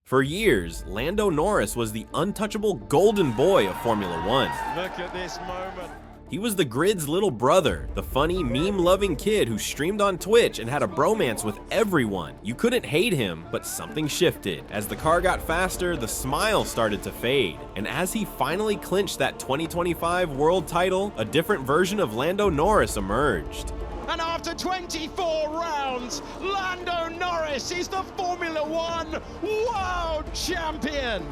For years, Lando Norris was the untouchable golden boy of Formula One. Look at this moment. He was the grid's little brother, the funny, meme-loving kid who streamed on Twitch and had a bromance with everyone. You couldn't hate him, but something shifted. As the car got faster, the smile started to fade. And as he finally clinched that 2025 world title, a different version of Lando Norris emerged. And after 24 rounds, Lando Norris is the Formula One World Champion.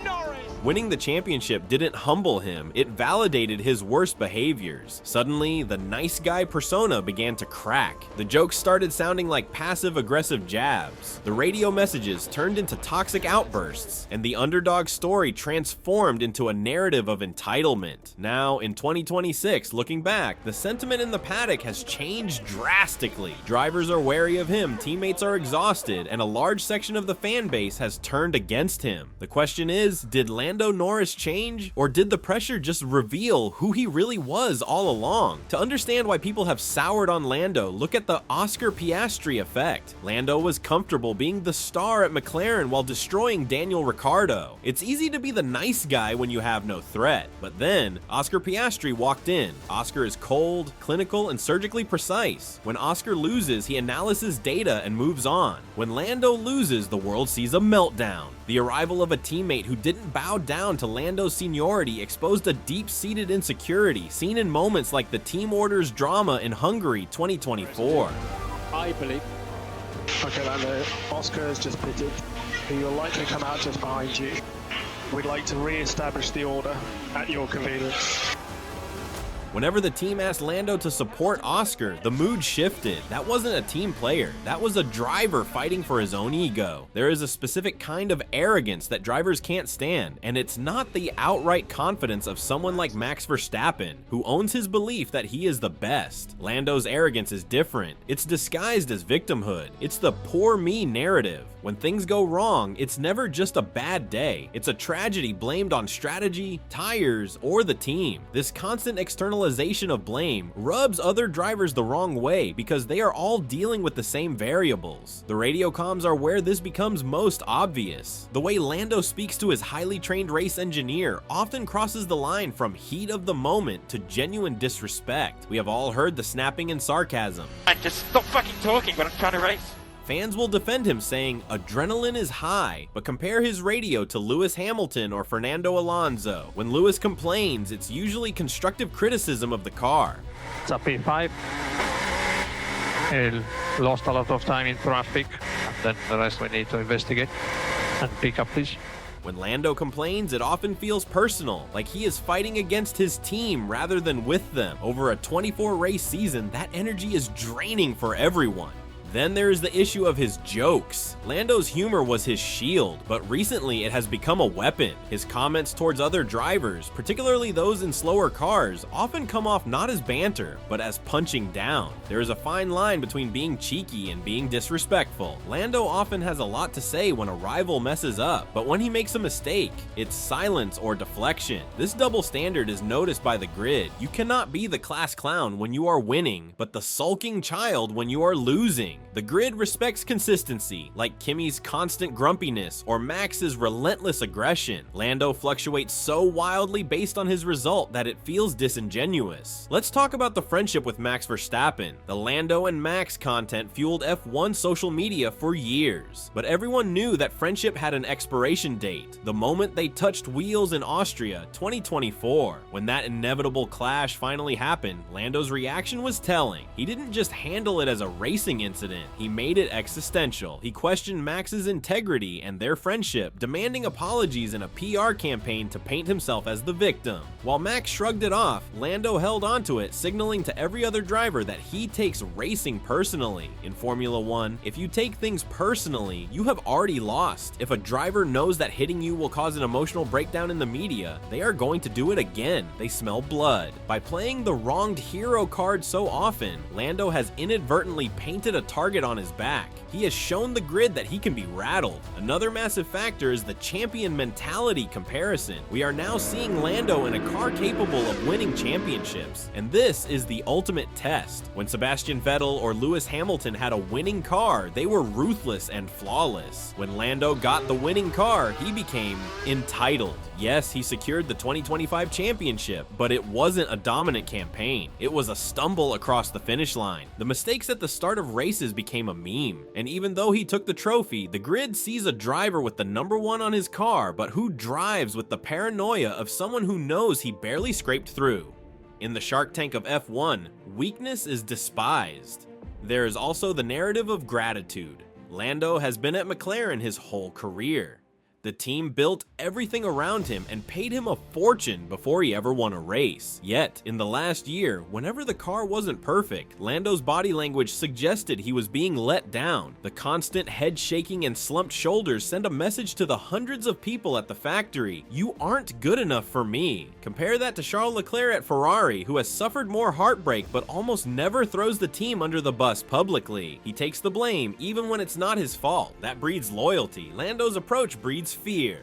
Norris. Winning the championship didn't humble him, it validated his worst behaviors. Suddenly, the nice guy persona began to crack. The jokes started sounding like passive-aggressive jabs. The radio messages turned into toxic outbursts, and the underdog story transformed into a narrative of entitlement. Now, in 2026, looking back, the sentiment in the paddock has changed drastically. Drivers are wary of him, teammates are exhausted, and a large section of the fan base has turned against him. The question is, did Lando Norris change, or did the pressure just reveal who he really was all along? To understand why people have soured on Lando, look at the Oscar Piastri effect. Lando was comfortable being the star at McLaren while destroying Daniel Ricciardo. It's easy to be the nice guy when you have no threat, but then Oscar Piastri walked in. Oscar is cold, clinical, and surgically precise. When Oscar loses, he analyzes data and moves on. When Lando loses, the world sees a meltdown. The arrival of a teammate who didn't bow down to Lando's seniority exposed a deep-seated insecurity seen in moments like the team orders drama in Hungary 2024. I believe. Okay, Lando, Oscar has just pitted. He will likely come out just behind you. We'd like to re-establish the order at your convenience. Whenever the team asked Lando to support Oscar, the mood shifted. That wasn't a team player. That was a driver fighting for his own ego. There is a specific kind of arrogance that drivers can't stand, and it's not the outright confidence of someone like Max Verstappen, who owns his belief that he is the best. Lando's arrogance is different. It's disguised as victimhood. It's the poor me narrative. When things go wrong, it's never just a bad day. It's a tragedy blamed on strategy, tires, or the team. This constant externalization of blame rubs other drivers the wrong way because they are all dealing with the same variables. The radio comms are where this becomes most obvious. The way Lando speaks to his highly trained race engineer often crosses the line from heat of the moment to genuine disrespect. We have all heard the snapping and sarcasm. Just stop fucking talking when I'm trying to race. Fans will defend him saying adrenaline is high, but compare his radio to Lewis Hamilton or Fernando Alonso. When Lewis complains, it's usually constructive criticism of the car. It's a P5. He lost a lot of time in traffic, and then the rest we need to investigate and pick up this. When Lando complains, it often feels personal, like he is fighting against his team rather than with them. Over a 24-race season, that energy is draining for everyone. Then there is the issue of his jokes. Lando's humor was his shield, but recently it has become a weapon. His comments towards other drivers, particularly those in slower cars, often come off not as banter, but as punching down. There is a fine line between being cheeky and being disrespectful. Lando often has a lot to say when a rival messes up, but when he makes a mistake, it's silence or deflection. This double standard is noticed by the grid. You cannot be the class clown when you are winning, but the sulking child when you are losing. The grid respects consistency, like Kimi's constant grumpiness or Max's relentless aggression. Lando fluctuates so wildly based on his result that it feels disingenuous. Let's talk about the friendship with Max Verstappen. The Lando and Max content fueled F1 social media for years, but everyone knew that friendship had an expiration date, the moment they touched wheels in Austria 2024. When that inevitable clash finally happened, Lando's reaction was telling. He didn't just handle it as a racing incident. He made it existential. He questioned Max's integrity and their friendship, demanding apologies in a PR campaign to paint himself as the victim. While Max shrugged it off, Lando held onto it, signaling to every other driver that he takes racing personally. In Formula One, if you take things personally, you have already lost. If a driver knows that hitting you will cause an emotional breakdown in the media, they are going to do it again. They smell blood. By playing the wronged hero card so often, Lando has inadvertently painted a target target on his back. He has shown the grid that he can be rattled. Another massive factor is the champion mentality comparison. We are now seeing Lando in a car capable of winning championships, and this is the ultimate test. When Sebastian Vettel or Lewis Hamilton had a winning car, they were ruthless and flawless. When Lando got the winning car, he became entitled. Yes, he secured the 2025 championship, but it wasn't a dominant campaign. It was a stumble across the finish line. The mistakes at the start of races became a meme, and even though he took the trophy, the grid sees a driver with the #1 on his car, but who drives with the paranoia of someone who knows he barely scraped through. In the Shark Tank of F1, weakness is despised. There is also the narrative of gratitude. Lando has been at McLaren his whole career. The team built everything around him and paid him a fortune before he ever won a race. Yet, in the last year, whenever the car wasn't perfect, Lando's body language suggested he was being let down. The constant head shaking and slumped shoulders send a message to the hundreds of people at the factory: you aren't good enough for me. Compare that to Charles Leclerc at Ferrari, who has suffered more heartbreak but almost never throws the team under the bus publicly. He takes the blame even when it's not his fault. That breeds loyalty. Lando's approach breeds fear.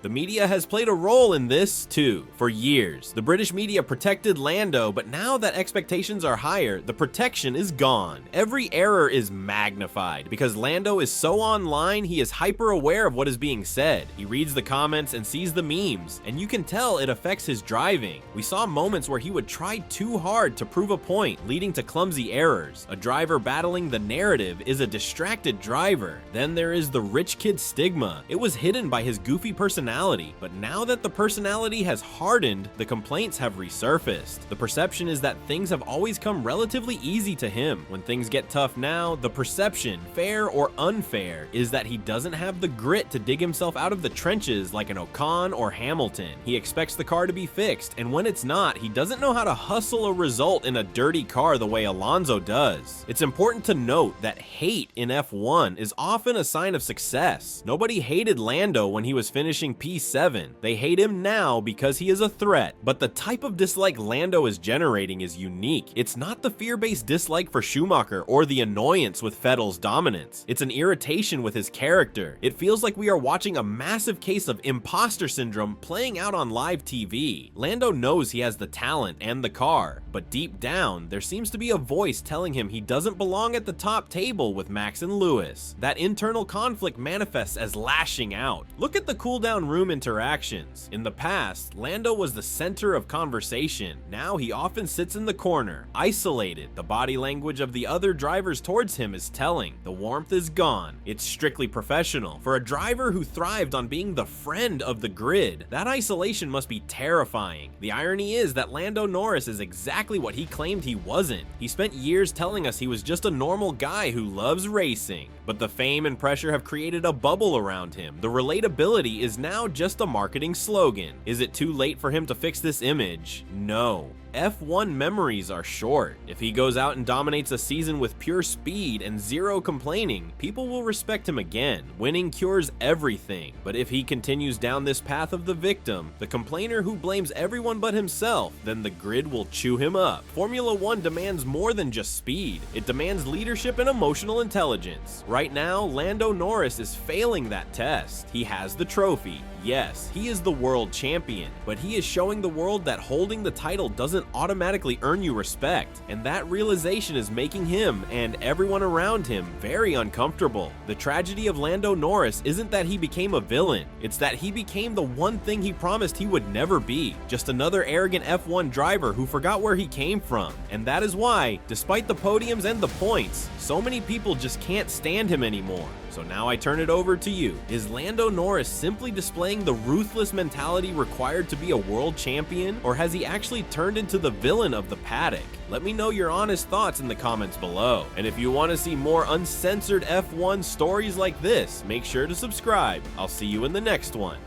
The media has played a role in this too. For years, the British media protected Lando, but now that expectations are higher, the protection is gone. Every error is magnified. Because Lando is so online, he is hyper aware of what is being said. He reads the comments and sees the memes, and you can tell it affects his driving. We saw moments where he would try too hard to prove a point, leading to clumsy errors. A driver battling the narrative is a distracted driver. Then there is the rich kid stigma. It was hidden by his goofy personality. But now that the personality has hardened, the complaints have resurfaced. The perception is that things have always come relatively easy to him. When things get tough now, the perception, fair or unfair, is that he doesn't have the grit to dig himself out of the trenches like an Ocon or Hamilton. He expects the car to be fixed, and when it's not, he doesn't know how to hustle a result in a dirty car the way Alonso does. It's important to note that hate in F1 is often a sign of success. Nobody hated Lando when he was finishing P7. They hate him now because he is a threat, but the type of dislike Lando is generating is unique. It's not the fear-based dislike for Schumacher or the annoyance with Vettel's dominance. It's an irritation with his character. It feels like we are watching a massive case of imposter syndrome playing out on live TV. Lando knows he has the talent and the car, but deep down, there seems to be a voice telling him he doesn't belong at the top table with Max and Lewis. That internal conflict manifests as lashing out. Look at the cooldown room interactions. In the past, Lando was the center of conversation. Now he often sits in the corner, isolated. The body language of the other drivers towards him is telling. The warmth is gone. It's strictly professional. For a driver who thrived on being the friend of the grid, that isolation must be terrifying. The irony is that Lando Norris is exactly what he claimed he wasn't. He spent years telling us he was just a normal guy who loves racing. But the fame and pressure have created a bubble around him. The relatability is now just a marketing slogan. Is it too late for him to fix this image? No. F1 memories are short. If he goes out and dominates a season with pure speed and zero complaining, people will respect him again. Winning cures everything. But if he continues down this path of the victim, the complainer who blames everyone but himself, then the grid will chew him up. Formula 1 demands more than just speed. It demands leadership and emotional intelligence. Right now, Lando Norris is failing that test. He has the trophy. Yes, he is the world champion, but he is showing the world that holding the title doesn't automatically earn you respect, and that realization is making him and everyone around him very uncomfortable. The tragedy of Lando Norris isn't that he became a villain, it's that he became the one thing he promised he would never be, just another arrogant F1 driver who forgot where he came from. And that is why, despite the podiums and the points, so many people just can't stand him anymore. So now I turn it over to you. Is Lando Norris simply displaying the ruthless mentality required to be a world champion, or has he actually turned into the villain of the paddock? Let me know your honest thoughts in the comments below. And if you want to see more uncensored F1 stories like this, make sure to subscribe. I'll see you in the next one.